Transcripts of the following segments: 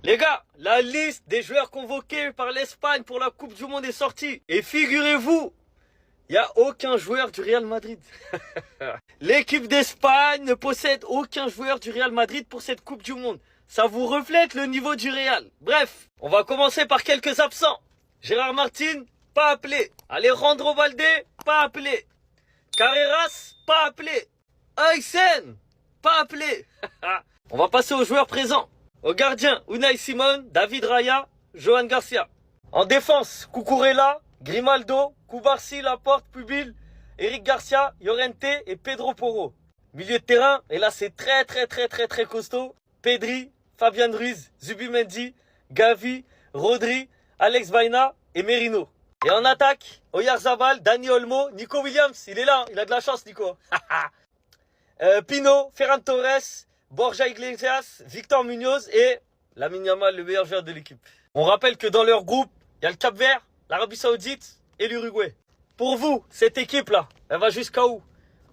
Les gars, la liste des joueurs convoqués par l'Espagne pour la Coupe du Monde est sortie. Et figurez-vous, il n'y a aucun joueur du Real Madrid. L'équipe d'Espagne ne possède aucun joueur du Real Madrid pour cette Coupe du Monde. Ça vous reflète le niveau du Real. Bref, on va commencer par quelques absents. Gérard Martin, pas appelé. Alejandro Valdé, pas appelé. Carreras, pas appelé. Aysen, pas appelé. On va passer aux joueurs présents. Au gardien, Unai Simon, David Raya, Johan Garcia. En défense, Cucurella, Grimaldo, Cubarsí, Laporte, Pubil, Eric Garcia, Llorente et Pedro Porro. Milieu de terrain, et là c'est très costaud. Pedri, Fabian Ruiz, Zubimendi, Gavi, Rodri, Alex Baena et Merino. Et en attaque, Oyarzabal, Dani Olmo, Nico Williams, il est là, il a de la chance Nico. Pino, Ferran Torres, Borja Iglesias, Victor Munoz et Lamine Yamal, le meilleur joueur de l'équipe. On rappelle que dans leur groupe, il y a le Cap-Vert, l'Arabie Saoudite et l'Uruguay. Pour vous, cette équipe-là, elle va jusqu'à où?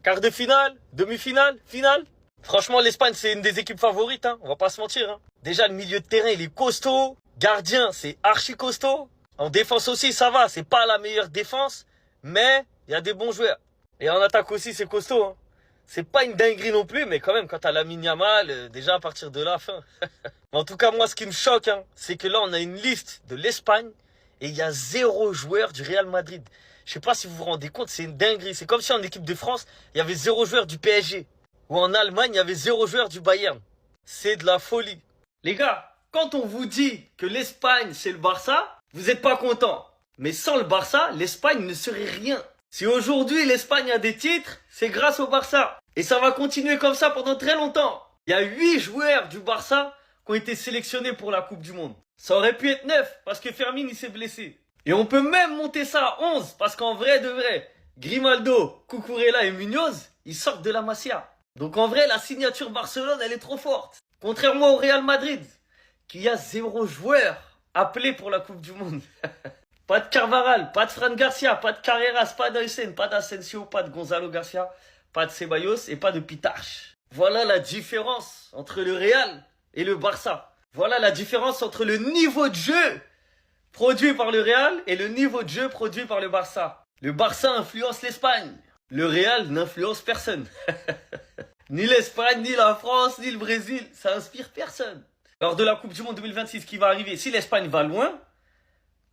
Quart de finale? Demi-finale? Finale? Franchement, l'Espagne, c'est une des équipes favorites, hein. On va pas se mentir. Hein. Déjà, le milieu de terrain, il est costaud. Gardien, c'est archi costaud. En défense aussi, ça va. C'est pas la meilleure défense, mais il y a des bons joueurs. Et en attaque aussi, c'est costaud. Hein. C'est pas une dinguerie non plus, mais quand même, quand t'as Lamine Yamal, déjà à partir de là, fin. En tout cas, moi, ce qui me choque, hein, c'est que là, on a une liste de l'Espagne et il y a 0 joueur du Real Madrid. Je sais pas si vous vous rendez compte, c'est une dinguerie. C'est comme si en équipe de France, il y avait 0 joueur du PSG. Ou en Allemagne, il y avait 0 joueur du Bayern. C'est de la folie. Les gars, quand on vous dit que l'Espagne, c'est le Barça, vous n'êtes pas content. Mais sans le Barça, l'Espagne ne serait rien. Si aujourd'hui l'Espagne a des titres, c'est grâce au Barça. Et ça va continuer comme ça pendant très longtemps. Il y a 8 joueurs du Barça qui ont été sélectionnés pour la Coupe du Monde. Ça aurait pu être 9 parce que Fermin il s'est blessé. Et on peut même monter ça à 11 parce qu'en vrai de vrai, Grimaldo, Cucurella et Munoz, ils sortent de la Masia. Donc en vrai, la signature Barcelone, elle est trop forte. Contrairement au Real Madrid, qui a 0 joueur appelé pour la Coupe du Monde. Pas de Carvajal, pas de Fran Garcia, pas de Carreras, pas d'Aysen, pas d'Asensio, pas de Gonzalo Garcia, pas de Ceballos et pas de Pitarch. Voilà la différence entre le Real et le Barça. Voilà la différence entre le niveau de jeu produit par le Real et le niveau de jeu produit par le Barça. Le Barça influence l'Espagne. Le Real n'influence personne. Ni l'Espagne, ni la France, ni le Brésil. Ça inspire personne. Lors de la Coupe du Monde 2026 qui va arriver, si l'Espagne va loin,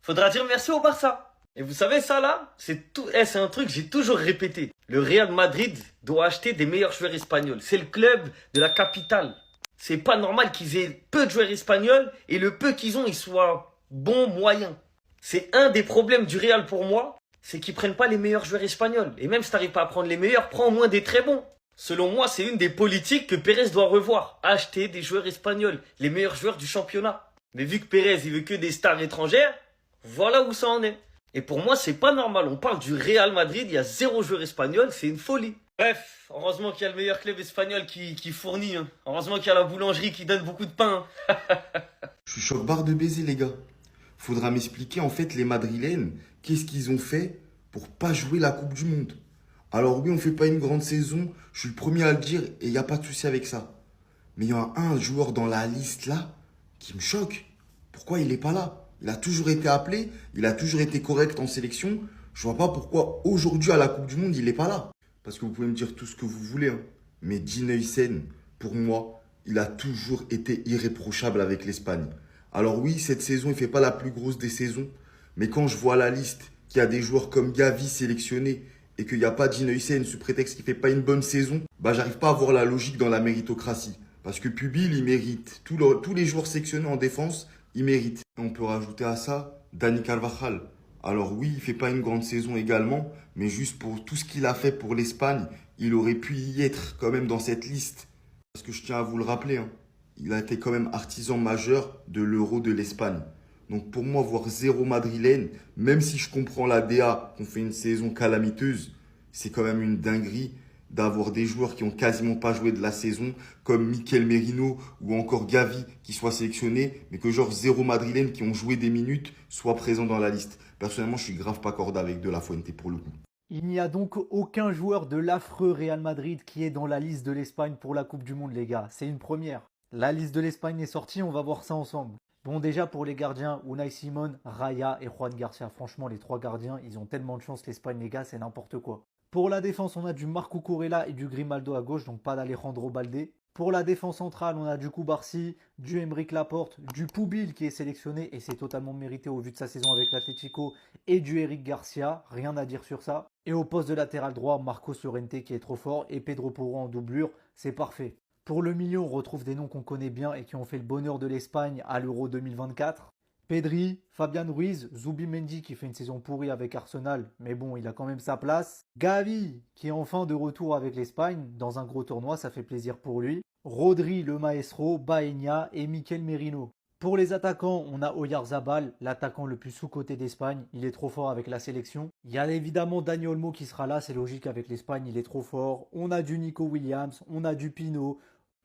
faudra dire merci au Barça. Et vous savez ça là, c'est un truc que j'ai toujours répété. Le Real Madrid doit acheter des meilleurs joueurs espagnols. C'est le club de la capitale. C'est pas normal qu'ils aient peu de joueurs espagnols et le peu qu'ils ont, ils soient bons, moyens. C'est un des problèmes du Real pour moi, c'est qu'ils prennent pas les meilleurs joueurs espagnols. Et même si t'arrives pas à prendre les meilleurs, prends au moins des très bons. Selon moi, c'est une des politiques que Pérez doit revoir. Acheter des joueurs espagnols, les meilleurs joueurs du championnat. Mais vu que Pérez, il veut que des stars étrangères, voilà où ça en est. Et pour moi, c'est pas normal. On parle du Real Madrid, il y a 0 joueur espagnol, c'est une folie. Bref, heureusement qu'il y a le meilleur club espagnol qui fournit. Hein. Heureusement qu'il y a la boulangerie qui donne beaucoup de pain. Hein. Je suis choc-barre de baiser, les gars. Faudra m'expliquer, en fait, les Madrilènes, qu'est-ce qu'ils ont fait pour pas jouer la Coupe du Monde. Alors oui, on fait pas une grande saison, je suis le premier à le dire et il n'y a pas de souci avec ça. Mais il y a un joueur dans la liste là qui me choque. Pourquoi il n'est pas là? Il a toujours été appelé, il a toujours été correct en sélection. Je vois pas pourquoi aujourd'hui à la Coupe du Monde, il n'est pas là. Parce que vous pouvez me dire tout ce que vous voulez. Hein. Mais Dean Huijsen, pour moi, il a toujours été irréprochable avec l'Espagne. Alors oui, cette saison, il ne fait pas la plus grosse des saisons. Mais quand je vois la liste, qu'il y a des joueurs comme Gavi sélectionnés et qu'il n'y a pas Dean Huijsen sous prétexte qu'il ne fait pas une bonne saison, bah j'arrive pas à voir la logique dans la méritocratie. Parce que Pubil, il mérite. Tous les joueurs sélectionnés en défense, ils méritent. On peut rajouter à ça Dani Carvajal. Alors oui, il ne fait pas une grande saison également, mais juste pour tout ce qu'il a fait pour l'Espagne, il aurait pu y être quand même dans cette liste. Parce que je tiens à vous le rappeler, hein, il a été quand même artisan majeur de l'Euro de l'Espagne. Donc pour moi, voir 0 madrilène, même si je comprends la DA qu'on fait une saison calamiteuse, c'est quand même une dinguerie d'avoir des joueurs qui ont quasiment pas joué de la saison, comme Mikel Merino ou encore Gavi qui soient sélectionnés, mais que genre 0 madrilène qui ont joué des minutes soient présents dans la liste. Personnellement, je suis grave pas corda avec De La Fuente pour le coup. Il n'y a donc aucun joueur de l'affreux Real Madrid qui est dans la liste de l'Espagne pour la Coupe du Monde, les gars. C'est une première. La liste de l'Espagne est sortie, on va voir ça ensemble. Bon, déjà pour les gardiens, Unai Simon, Raya et Juan Garcia. Franchement, les trois gardiens, ils ont tellement de chance, l'Espagne, les gars, c'est n'importe quoi. Pour la défense, on a du Marco Corella et du Grimaldo à gauche, donc pas d'Alejandro Balde. Pour la défense centrale, on a du Koubarsi, du Emeric Laporte, du Poubil qui est sélectionné et c'est totalement mérité au vu de sa saison avec l'Atlético et du Eric Garcia, rien à dire sur ça. Et au poste de latéral droit, Marcos Llorente qui est trop fort et Pedro Porro en doublure, c'est parfait. Pour le milieu, on retrouve des noms qu'on connaît bien et qui ont fait le bonheur de l'Espagne à l'Euro 2024. Pedri, Fabian Ruiz, Zubimendi qui fait une saison pourrie avec Arsenal, mais bon, il a quand même sa place. Gavi qui est enfin de retour avec l'Espagne dans un gros tournoi, ça fait plaisir pour lui. Rodri, le maestro, Baena et Mikel Merino. Pour les attaquants, on a Oyarzabal, l'attaquant le plus sous-coté d'Espagne. Il est trop fort avec la sélection. Il y a évidemment Dani Olmo qui sera là, c'est logique avec l'Espagne, il est trop fort. On a du Nico Williams, on a du Pino,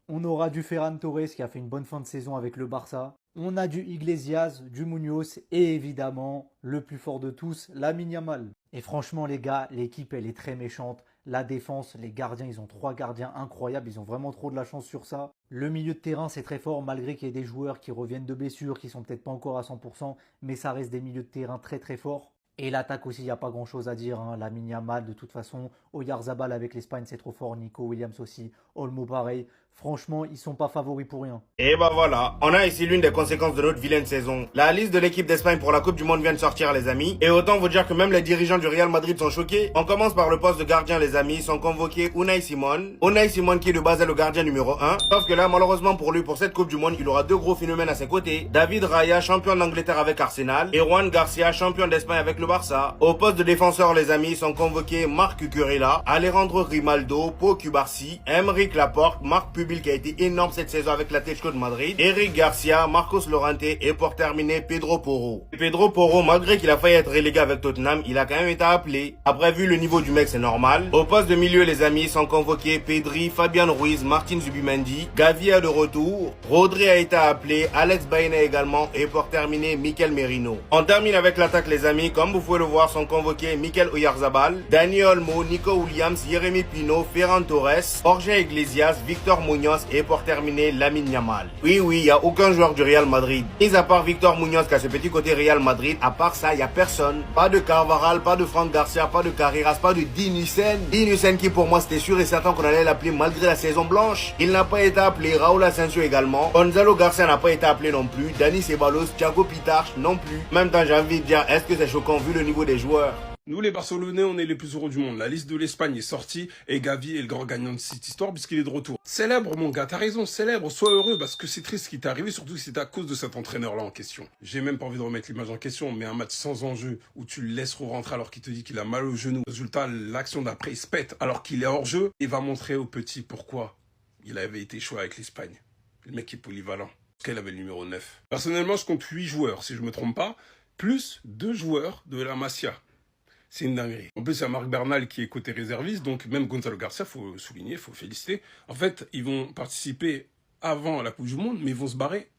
on aura du Ferran Torres qui a fait une bonne fin de saison avec le Barça. On a du Iglesias, du Munoz et évidemment, le plus fort de tous, Lamine Yamal. Et franchement les gars, l'équipe elle est très méchante. La défense, les gardiens, ils ont 3 gardiens incroyables, ils ont vraiment trop de la chance sur ça. Le milieu de terrain c'est très fort malgré qu'il y ait des joueurs qui reviennent de blessures, qui sont peut-être pas encore à 100%, mais ça reste des milieux de terrain très très forts. Et l'attaque aussi, il n'y a pas grand chose à dire. Lamine Yamal, de toute façon. Oyarzabal avec l'Espagne, c'est trop fort. Nico Williams aussi. Olmo pareil. Franchement, ils sont pas favoris pour rien. Et bah voilà, on a ici l'une des conséquences de notre vilaine saison. La liste de l'équipe d'Espagne pour la Coupe du Monde vient de sortir les amis. Et autant vous dire que même les dirigeants du Real Madrid sont choqués. On commence par le poste de gardien les amis, sont convoqués Unai Simon. Unai Simon qui de base est le gardien numéro 1. Sauf que là malheureusement pour lui, pour cette Coupe du Monde, il aura 2 gros phénomènes à ses côtés. David Raya, champion d'Angleterre avec Arsenal. Et Juan Garcia, champion d'Espagne avec le Barça. Au poste de défenseur les amis, sont convoqués Marc Cucurella, Alejandro Grimaldo, Pau Cubarsi, Emeric Laporte, Marc Pubil qui a été énorme cette saison avec l'Atlético de Madrid, Eric Garcia, Marcos Llorente et pour terminer Pedro Porro. Pedro Porro, malgré qu'il a failli être relégué avec Tottenham, il a quand même été appelé. Après vu le niveau du mec c'est normal. Au poste de milieu les amis sont convoqués Pedri, Fabian Ruiz, Martin Zubimendi, Gavi est de retour, Rodri a été appelé, Alex Baena également et pour terminer Mikel Merino. On termine avec l'attaque les amis, comme vous pouvez le voir sont convoqués Mikel Oyarzabal, Dani Olmo, Nico Williams, Jérémy Pino, Ferran Torres, Jorge Iglesias, Victor Munoz et pour terminer Lamine Yamal. Oui, il n'y a aucun joueur du Real Madrid. Mis à part Victor Munoz qui a ce petit côté Real Madrid, à part ça, il n'y a personne. Pas de Carvajal, pas de Franck Garcia, pas de Carreras, pas de Dinucen. Dinucen qui pour moi c'était sûr et certain qu'on allait l'appeler malgré la saison blanche. Il n'a pas été appelé, Raúl Asensio également. Gonzalo Garcia n'a pas été appelé non plus. Dani Ceballos, Thiago Pitarch non plus. Même temps j'ai envie de dire, est-ce que c'est choquant vu le niveau des joueurs? Nous, les Barcelonais, on est les plus heureux du monde. La liste de l'Espagne est sortie et Gavi est le grand gagnant de cette histoire puisqu'il est de retour. Célèbre, mon gars, t'as raison, célèbre, sois heureux parce que c'est triste ce qui t'est arrivé, surtout si c'est à cause de cet entraîneur-là en question. J'ai même pas envie de remettre l'image en question, mais un match sans enjeu où tu le laisses rentrer alors qu'il te dit qu'il a mal au genou. Résultat, l'action d'après, il se pète alors qu'il est hors jeu et va montrer au petit pourquoi il avait été choisi avec l'Espagne. Le mec est polyvalent. Parce qu'elle avait le numéro 9. Personnellement, je compte 8 joueurs, si je me trompe pas, plus 2 joueurs de la Masia. C'est une dinguerie. En plus, il y a Marc Bernal qui est côté réserviste, donc même Gonzalo Garcia, faut souligner, faut féliciter. En fait, ils vont participer avant la Coupe du Monde, mais ils vont se barrer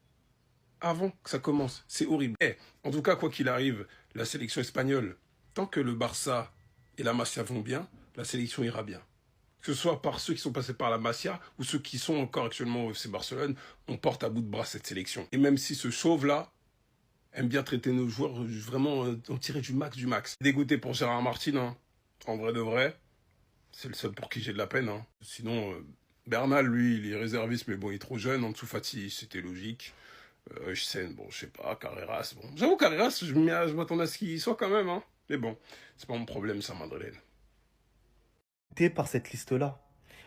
avant que ça commence. C'est horrible. En tout cas, quoi qu'il arrive, la sélection espagnole, tant que le Barça et la Masia vont bien, la sélection ira bien. Que ce soit par ceux qui sont passés par la Masia ou ceux qui sont encore actuellement au FC Barcelone, on porte à bout de bras cette sélection. Et même si ce chauve-là aime bien traiter nos joueurs, vraiment en tirer du max du max. Dégoûté pour Gérard Martin, hein. En vrai de vrai, c'est le seul pour qui j'ai de la peine. Hein. Sinon, Bernal, lui, il est réserviste, mais bon, il est trop jeune. En dessous, Fati, c'était logique. Hussein, bon, je sais pas, Carreras, bon. J'avoue, Carreras, je m'attendais à ce qu'il soit quand même, hein. Mais bon, c'est pas mon problème, ça, Madeleine. Par cette liste-là.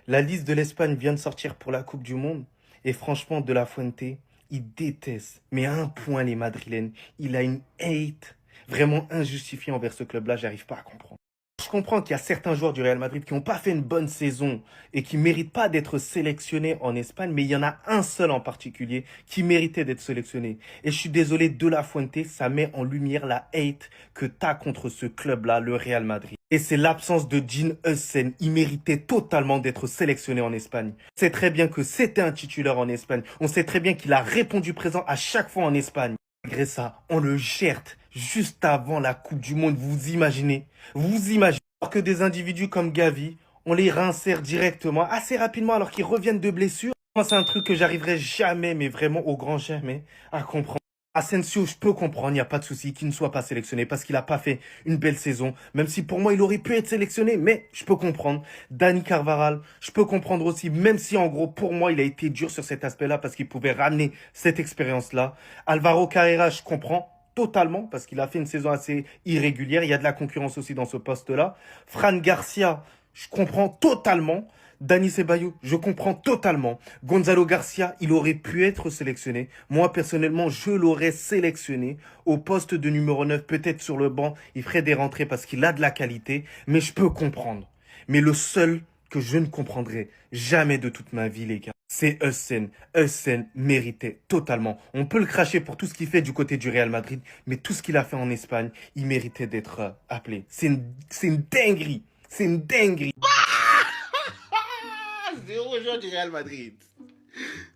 La liste de l'Espagne vient de sortir pour la Coupe du Monde. Et franchement, De La Fuente, il déteste, mais à un point les Madrilènes. Il a une hate vraiment injustifiée envers ce club-là, j'arrive pas à comprendre. Je comprends qu'il y a certains joueurs du Real Madrid qui n'ont pas fait une bonne saison et qui ne méritent pas d'être sélectionnés en Espagne, mais il y en a un seul en particulier qui méritait d'être sélectionné. Et je suis désolé, De La Fuente, ça met en lumière la hate que tu as contre ce club-là, le Real Madrid. Et c'est l'absence de Dean Huijsen. Il méritait totalement d'être sélectionné en Espagne. On sait très bien que c'était un titulaire en Espagne. On sait très bien qu'il a répondu présent à chaque fois en Espagne. Malgré ça, on le jette juste avant la Coupe du Monde. Vous imaginez? Alors que des individus comme Gavi, on les réinsère directement, assez rapidement alors qu'ils reviennent de blessure. Moi, c'est un truc que j'arriverai jamais, mais vraiment au grand jamais, à comprendre. Asensio, je peux comprendre, il n'y a pas de souci qu'il ne soit pas sélectionné parce qu'il n'a pas fait une belle saison. Même si pour moi, il aurait pu être sélectionné, mais je peux comprendre. Dani Carvajal, je peux comprendre aussi, même si en gros, pour moi, il a été dur sur cet aspect-là parce qu'il pouvait ramener cette expérience-là. Alvaro Carrera, je comprends totalement parce qu'il a fait une saison assez irrégulière. Il y a de la concurrence aussi dans ce poste-là. Fran Garcia, je comprends totalement. Dani Ceballos, je comprends totalement. Gonzalo Garcia, il aurait pu être sélectionné. Moi, personnellement, je l'aurais sélectionné au poste de numéro 9, peut-être sur le banc. Il ferait des rentrées parce qu'il a de la qualité, mais je peux comprendre. Mais le seul que je ne comprendrai jamais de toute ma vie, les gars, c'est Eusen. Eusen méritait totalement. On peut le cracher pour tout ce qu'il fait du côté du Real Madrid, mais tout ce qu'il a fait en Espagne, il méritait d'être appelé. C'est une dinguerie. C'est une dinguerie. Zéro joueur du Real Madrid.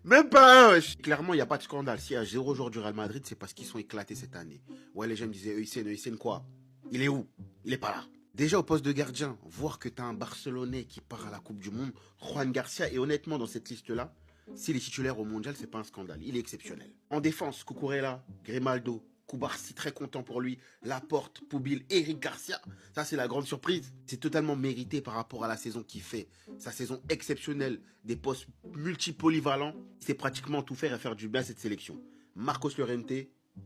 Même pas un, wesh. Clairement, il n'y a pas de scandale. S'il y a zéro joueur du Real Madrid, c'est parce qu'ils sont éclatés cette année. Ouais, les gens me disaient Eusen quoi? Il est où? Il est pas là. Déjà au poste de gardien, voir que tu as un Barcelonais qui part à la Coupe du Monde, Juan Garcia, et honnêtement, dans cette liste-là, s'il est titulaire au Mondial, c'est pas un scandale. Il est exceptionnel. En défense, Cucurella, Grimaldo, Koubarsi, très content pour lui. Laporte, Poubil, Eric Garcia. Ça, c'est la grande surprise. C'est totalement mérité par rapport à la saison qu'il fait. Sa saison exceptionnelle, des postes multipolyvalents. Il sait pratiquement tout faire et faire du bien à cette sélection. Marcos Llorente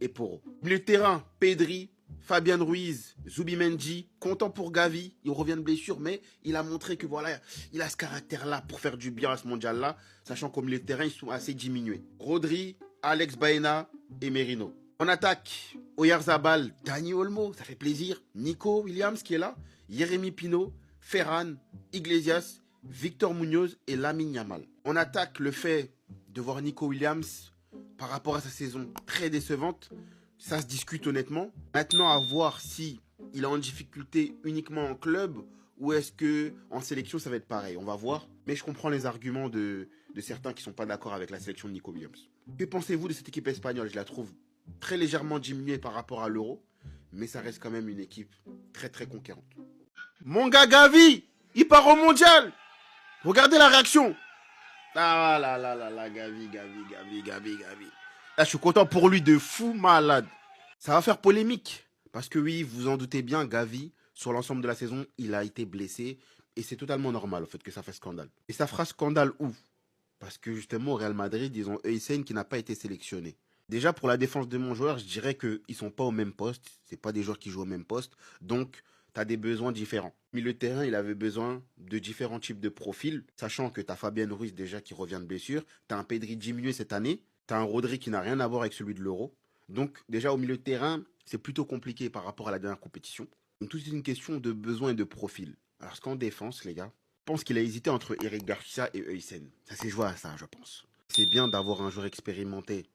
et Porro. Milieu de terrain, Pedri, Fabian Ruiz, Zubimendi, content pour Gavi. Il revient de blessure, mais il a montré que voilà, il a ce caractère-là pour faire du bien à ce mondial-là, sachant qu'au milieu de terrain, ils sont assez diminués. Rodri, Alex Baena et Merino. On attaque Oyarzabal, Dani Olmo, ça fait plaisir. Nico Williams qui est là. Jérémy Pino, Ferran, Iglesias, Victor Munoz et Lamine Yamal. On attaque le fait de voir Nico Williams par rapport à sa saison très décevante. Ça se discute honnêtement. Maintenant, à voir si il est en difficulté uniquement en club ou est-ce que en sélection ça va être pareil. On va voir. Mais je comprends les arguments de certains qui ne sont pas d'accord avec la sélection de Nico Williams. Que pensez-vous de cette équipe espagnole? Je la trouve très légèrement diminué par rapport à l'Euro, mais ça reste quand même une équipe très très conquérante. Mon gars Gavi, il part au mondial. Regardez la réaction. Ah là là là là, Gavi. Là, je suis content pour lui de fou malade. Ça va faire polémique, parce que oui, vous en doutez bien, Gavi, sur l'ensemble de la saison, il a été blessé, et c'est totalement normal au fait que ça fasse scandale. Et ça fera scandale où? Parce que justement, au Real Madrid, ils ont Eusen qui n'a pas été sélectionné. Déjà, pour la défense de mon joueur, je dirais qu'ils ne sont pas au même poste. Ce pas des joueurs qui jouent au même poste. Donc, tu as des besoins différents. Milieu de terrain, il avait besoin de différents types de profils, sachant que tu as Fabian Ruiz déjà qui revient de blessure. Tu as un Pedri diminué cette année. Tu as un Rodri qui n'a rien à voir avec celui de l'Euro. Donc, déjà, au milieu de terrain, c'est plutôt compliqué par rapport à la dernière compétition. Donc, tout est une question de besoin et de profil. Alors qu'en défense, les gars, je pense qu'il a hésité entre Eric Garcia et Eusen. Ça s'est joué à ça, je pense. C'est bien d'avoir un joueur expérimenté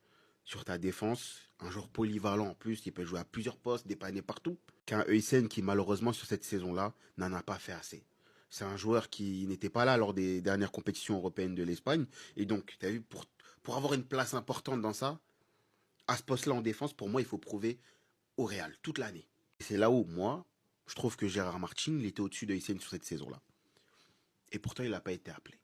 sur ta défense, un joueur polyvalent en plus, qui peut jouer à plusieurs postes, dépanner partout, qu'un Eusen qui malheureusement sur cette saison-là n'en a pas fait assez. C'est un joueur qui n'était pas là lors des dernières compétitions européennes de l'Espagne, et donc, tu as vu, pour avoir une place importante dans ça, à ce poste-là en défense, pour moi, il faut prouver au Real, toute l'année. Et c'est là où, moi, je trouve que Gérard Martin, il était au-dessus de Eusen sur cette saison-là. Et pourtant, il n'a pas été appelé.